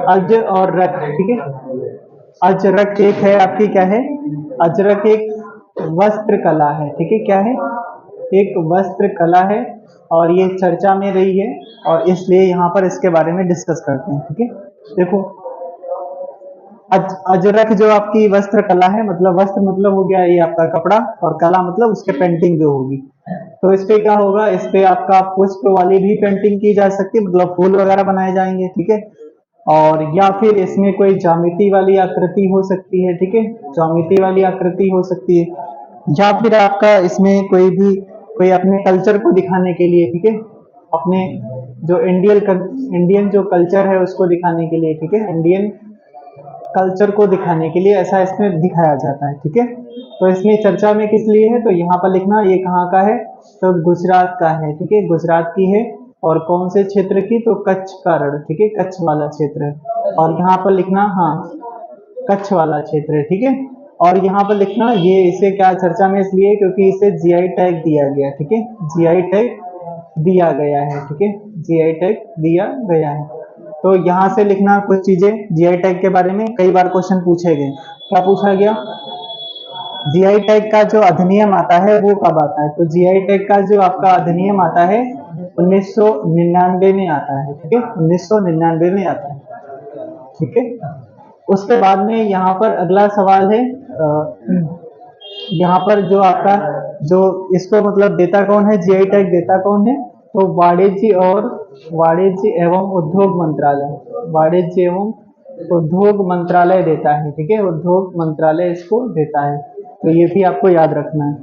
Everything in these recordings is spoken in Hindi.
अज और रक, ठीक है। अजरक एक है आपकी क्या है, अजरक एक वस्त्र कला है, ठीक है। क्या है, एक वस्त्र कला है और ये चर्चा में रही है और इसलिए यहाँ पर इसके बारे में डिस्कस करते हैं, ठीक है। देखो अजरक जो आपकी वस्त्र कला है, मतलब वस्त्र मतलब हो गया ये आपका कपड़ा और कला मतलब उसके पेंटिंग जो होगी। तो इस पे क्या होगा, इस पे आपका पुष्प वाली भी पेंटिंग की जा सकती है, मतलब फूल वगैरह बनाए जाएंगे, ठीक है। और या फिर इसमें कोई ज्यामिति वाली आकृति हो सकती है, ठीक है, ज्यामिति वाली आकृति हो सकती है। या फिर आपका इसमें कोई अपने कल्चर को दिखाने के लिए, ठीक है, अपने जो इंडियन जो कल्चर है उसको दिखाने के लिए, ठीक है, इंडियन कल्चर को दिखाने के लिए ऐसा इसमें दिखाया जाता है, ठीक है। तो इसमें चर्चा में किस लिए है, तो यहाँ पर लिखना ये कहाँ का है, तो गुजरात का है, ठीक है, गुजरात की है। और कौन से क्षेत्र की, तो कच्छ का रण, ठीक है, कच्छ वाला क्षेत्र है। और यहाँ पर लिखना, हाँ, कच्छ वाला क्षेत्र है, ठीक है। और यहाँ पर लिखना ये इसे क्या चर्चा में इसलिए क्योंकि इसे जीआई टैग दिया गया, ठीक है, जीआई टैग दिया गया है, ठीक है, जीआई टैग दिया गया है। तो यहाँ से लिखना कुछ चीजें जीआई टैग के बारे में, कई बार क्वेश्चन पूछे गए। क्या पूछा गया, जीआई टैग का जो अधिनियम आता है वो कब आता है, तो जीआई टैग का जो आपका अधिनियम आता है 1999 में आता है, ठीक है, 1999 में आता है, ठीक है। उसके बाद में यहाँ पर अगला सवाल है, यहाँ पर जो आपका जो इसको मतलब देता कौन है, जीआई टैग देता कौन है, तो वाणिज्य एवं उद्योग मंत्रालय, वाणिज्य एवं उद्योग मंत्रालय देता है, ठीक है, उद्योग मंत्रालय इसको देता है। तो ये भी आपको याद रखना है।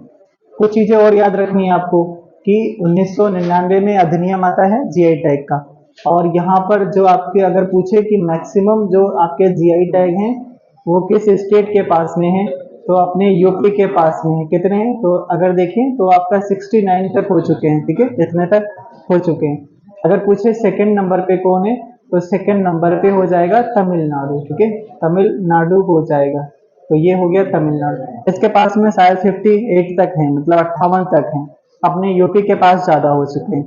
कुछ चीजें और याद रखनी है आपको कि 1999 में अधिनियम आता है जीआई टैग का। और यहाँ पर जो आपके अगर पूछे कि मैक्सिमम जो आपके जीआई टैग हैं वो किस स्टेट के पास में है, तो अपने यूपी के पास में है। कितने हैं, तो अगर देखें तो आपका 69 तक हो चुके हैं, ठीक है, इतने तक हो चुके हैं। अगर पूछे सेकंड नंबर पे कौन है, तो सेकंड नंबर पे हो जाएगा तमिलनाडु, ठीक है, तमिलनाडु हो जाएगा। तो ये हो गया तमिलनाडु, इसके पास में शायद 58 तक है, मतलब 58 तक है, अपने यूपी के पास ज्यादा हो चुके हैं।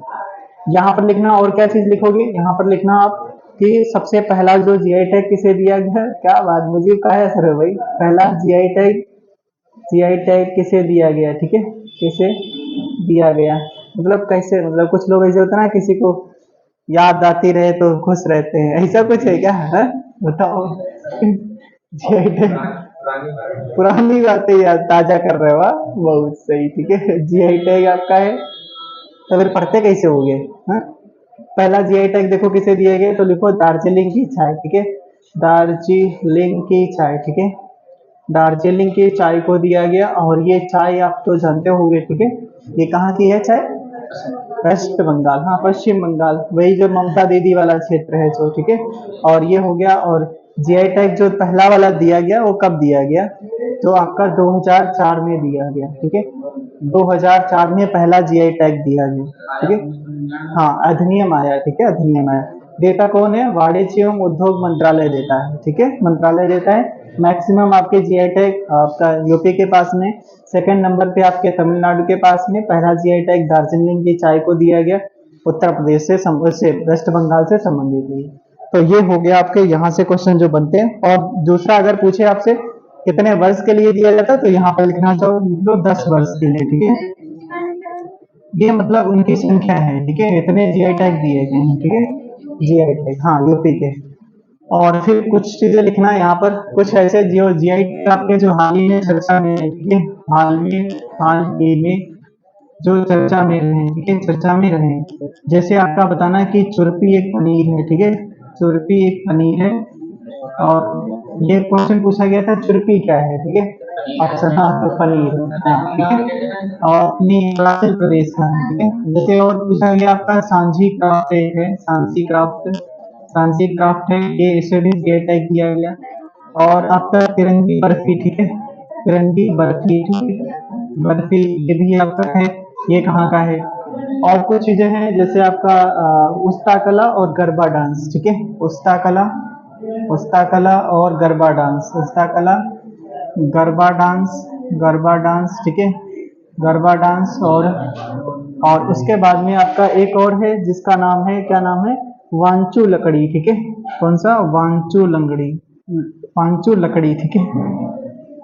यहाँ पर लिखना और क्या चीज लिखोगे, यहाँ पर लिखना आप कि सबसे पहला जो जीआई टैग किसे दिया गया, क्या बात, मुझे कहा है सर भाई, पहला जीआई टैग किसे दिया गया, ठीक है, किसे दिया गया, मतलब कैसे, मतलब कुछ लोग ऐसे होते हैं ना, किसी को याद आती रहे तो खुश रहते हैं, ऐसा कुछ है क्या, है बताओ। जीआई टैग पुरानी बातें याद ताजा कर रहे हो, बहुत सही, ठीक है, जीआई टैग आपका है। तो फिर पढ़ते कैसे हो गए, हाँ? पहला जीआई टैग देखो किसे दिए गए, तो लिखो दार्जिलिंग की चाय, ठीक है, दार्जिलिंग की चाय, ठीक है, दार्जिलिंग की चाय को दिया गया। और ये चाय आप तो जानते होंगे, ठीक है, ये कहाँ की है चाय, वेस्ट बंगाल, हाँ, पश्चिम बंगाल, वही जो ममता दीदी वाला क्षेत्र है जो, ठीक है। और ये हो गया। और जीआई टैग जो पहला वाला दिया गया वो कब दिया गया, तो आपका 2004 में दिया गया, ठीक है, 2004 में पहला जीआई टैग दिया गया, ठीक है, हाँ, अधिनियम आया, ठीक है, अधिनियम आया। देता कौन है, वाणिज्य एवं उद्योग मंत्रालय देता है, ठीक है, मंत्रालय देता है। मैक्सिमम आपके जीआई टैग आपका यूपी के पास में, सेकंड नंबर पे आपके तमिलनाडु के पास में, पहला जीआई टैग दार्जिलिंग की चाय को दिया गया, उत्तर प्रदेश से वेस्ट बंगाल से संबंधित है। तो ये हो गया आपके यहाँ से क्वेश्चन जो बनते हैं। और दूसरा अगर पूछे आपसे कितने वर्ष के लिए दिया जाता है, तो यहाँ पर लिखना चाहो लिख लो 10 वर्ष के लिए, ठीक है, ये मतलब उनकी संख्या है, ठीक है, इतने जीआई टैग दिए गए हैं, ठीक है, जीआई टैग, हाँ, यूपी के। और फिर कुछ चीजें लिखना है यहाँ पर, कुछ ऐसे जो जीआई टैग आपके जो हाल ही में चर्चा में है, ठीक है, हाल ही में जो चर्चा में रहे, ठीक है, चर्चा में रहे, जैसे आपका बताना कि चुरपी एक पनीर है, ठीक है, चुरपी एक पनीर है। और ये क्वेश्चन पूछा गया था चुरपी क्या है, ठीक है, ऑप्शन, हाँ, तो पनीर, हाँ, ठीक है, और अपनी हिमाचल प्रदेश का है, ठीक है। जैसे और पूछा गया आपका सांझी क्राफ्ट एक है, सांझी क्राफ्ट है, ये इसे भी जीआई टैग दिया गया। और आपका तिरंगी बर्फी, ठीक है, तिरंगी बर्फी, ठीक है, बर्फी ये भी आपका है, ये कहाँ का है। और कुछ चीजें हैं जैसे आपका उस्ता कला और गरबा डांस, ठीक है, उस्ता कला और गरबा डांस, उस्ता कला, गरबा डांस, ठीक है, गरबा डांस। और उसके बाद में आपका एक और है जिसका नाम है, क्या नाम है, वांचू लकड़ी, ठीक है। कौन सा? वांचू लंगड़ी, वांचू लकड़ी, ठीक है।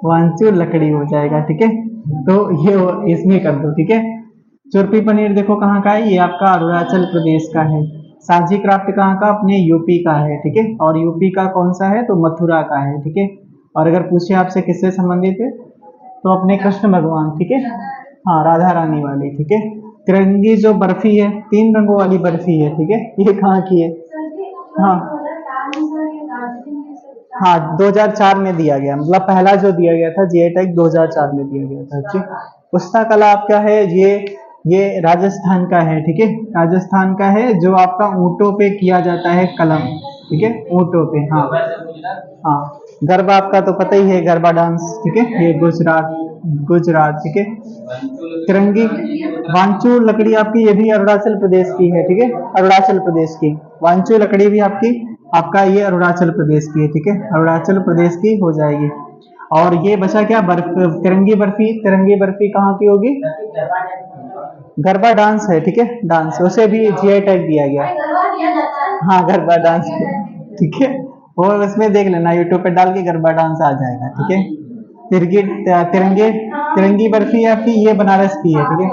वांचू लकड़ी हो जाएगा, ठीक है। तो ये इसमें कर दो, ठीक है। चुरपी पनीर देखो कहाँ का है, ये आपका अरुणाचल प्रदेश का है। सांची क्राफ्ट कहाँ का? अपने यूपी का है, ठीक है। और यूपी का कौन सा है? तो मथुरा का है, ठीक है। और अगर पूछे आपसे किससे संबंधित है, तो अपने कृष्ण भगवान, ठीक है। हाँ, राधा रानी वाली, ठीक है। तिरंगी जो बर्फी है, 3 रंगों वाली बर्फी है, ठीक है, ये कहाँ की है? हाँ हाँ, 2004 में दिया गया, मतलब पहला जो दिया गया था जीआई टैग 2004 में दिया गया था, ठीक। पुस्ता कला आपका है ये राजस्थान का है, ठीक है। राजस्थान का है, जो आपका ऊँटों पे किया जाता है कलम, ठीक है, ऊँटों पे। हाँ हाँ, गरबा आपका तो पता ही है, गरबा डांस, ठीक है, ये गुजरात, गुजरात, ठीक है। तिरंगी वांचू लकड़ी आपकी, ये भी अरुणाचल प्रदेश की है, ठीक है, अरुणाचल प्रदेश की। वांचू लकड़ी भी आपकी, आपका ये अरुणाचल प्रदेश की है, ठीक है, अरुणाचल प्रदेश की हो जाएगी। और ये बचा क्या? बर्फ, तिरंगी बर्फी। तिरंगी बर्फी कहाँ की होगी? गरबा डांस है, ठीक है, डांस, उसे भी जीआई टैग दिया गया। हाँ, गरबा डांस, ठीक है। और उसमें देख लेना, यूट्यूब पे डाल के गरबा डांस आ जाएगा, ठीक है। तिरंगी तिरंगे तिरंगी बर्फी आपकी ये बनारस की है, ठीक है,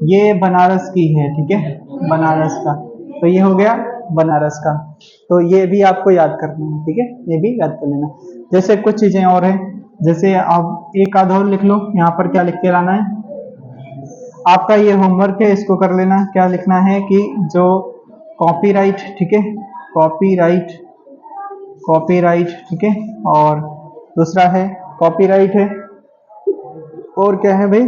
ये बनारस की है, ठीक है, बनारस का। तो ये हो गया बनारस का। तो ये भी आपको याद करना है, ठीक है, ये भी याद कर लेना। जैसे कुछ चीजें और हैं, जैसे आप एक आध और लिख लो, यहाँ पर क्या लिख के लाना है आपका, ये होमवर्क है, इसको कर लेना। क्या लिखना है कि जो कॉपीराइट, ठीक है, कॉपीराइट, कॉपीराइट, ठीक है। और दूसरा है कॉपीराइट है, और क्या है भाई?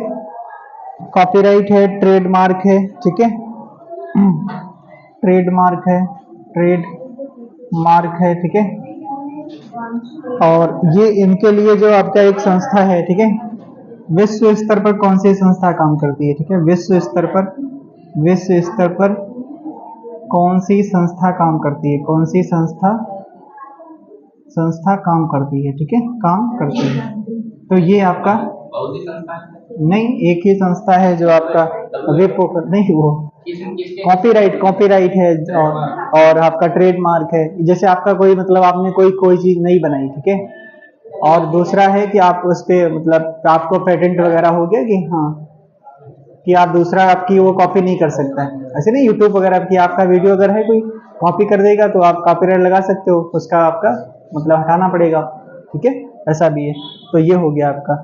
कॉपीराइट है, ट्रेडमार्क है, ठीक है, ट्रेडमार्क है, ट्रेड मार्क है, ठीक है। और ये इनके लिए जो आपका एक संस्था है, ठीक है, विश्व स्तर पर कौन सी संस्था काम करती है, ठीक है, विश्व स्तर पर, विश्व स्तर पर कौन सी संस्था काम करती है, कौन सी संस्था संस्था काम करती है, ठीक है, काम करती है। तो ये आपका नहीं, एक ही संस्था है जो आपका नहीं, वो कॉपीराइट, कॉपीराइट है, और आपका ट्रेडमार्क है। जैसे आपका कोई, मतलब आपने कोई चीज नहीं बनाई, ठीक है, और दूसरा है कि आप उस पे, मतलब आपको पेटेंट वगैरह हो गया कि हाँ, कि आप दूसरा आपकी वो कॉपी नहीं कर सकता है। ऐसे नहीं, यूट्यूब वगैरह की आपका वीडियो अगर है कोई कॉपी कर देगा तो आप कॉपीराइट लगा सकते हो, उसका आपका मतलब हटाना पड़ेगा, ठीक है, ऐसा भी है। तो ये हो गया आपका।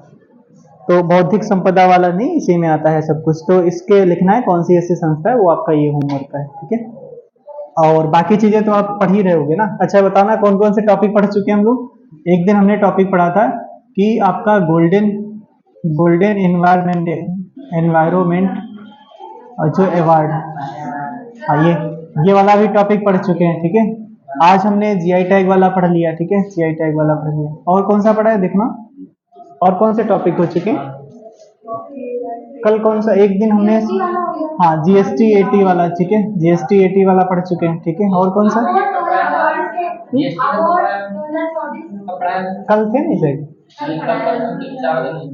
तो बौद्धिक संपदा वाला नहीं, इसी में आता है सब कुछ। तो इसके लिखना है कौन सी ऐसी संस्था है, वो आपका ये होमवर्क का है, ठीक है। और बाकी चीजें तो आप पढ़ ही रहे होगे ना। अच्छा, बताना कौन कौन से टॉपिक पढ़ चुके हैं हम लोग। एक दिन हमने टॉपिक पढ़ा था कि आपका गोल्डन गोल्डन एनवायरमेंट, एनवायरमेंट जो अवार्ड, हाँ, ये वाला भी टॉपिक पढ़ चुके हैं, ठीक है। आज हमने जीआई टैग वाला पढ़ लिया, ठीक है, जीआई टैग वाला पढ़ लिया। और कौन सा पढ़ा है देखना, और कौन से टॉपिक हो चुके हैं? कल कौन सा, एक दिन हमने, हाँ, जीएसटी 80 वाला, ठीक है, जीएसटी 80 वाला पढ़ चुके हैं, ठीक है। और कौन सा? कल थे नहीं सर?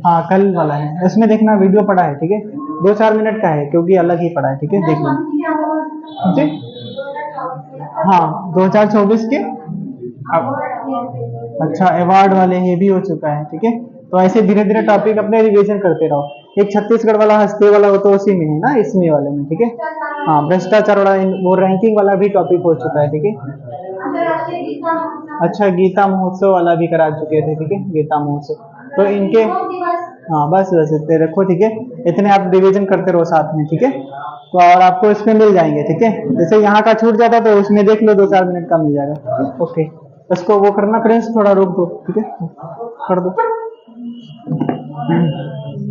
हाँ, कल वाला है, इसमें देखना वीडियो पड़ा है, ठीक है, 2-4 मिनट का है, क्योंकि अलग ही पड़ा है, ठीक है, देख लेना, ठीक है। हाँ, 2024 के अच्छा, अवार्ड वाले ये भी हो चुका है, ठीक है। तो ऐसे धीरे धीरे टॉपिक अपने रिवीजन करते रहो। एक छत्तीसगढ़ वाला, हंसते वाला, वो तो उसी में है ना, इसमें वाले में, ठीक है। हाँ, भ्रष्टाचार वाला, वो रैंकिंग वाला भी टॉपिक हो चुका है, ठीक है। अच्छा, गीता महोत्सव वाला भी करा चुके थे, ठीक है, गीता महोत्सव। तो इनके, हाँ, बस बस इतने रखो, ठीक है, इतने आप रिवीजन करते रहो साथ में, ठीक है। तो और आपको इसमें मिल जाएंगे, ठीक है। जैसे यहाँ का छूट जाता तो उसमें देख लो, 2-4 मिनट का मिल जाएगा, ओके। इसको वो करना, फ्रेंड्स थोड़ा रोक दो, ठीक है, कर दो।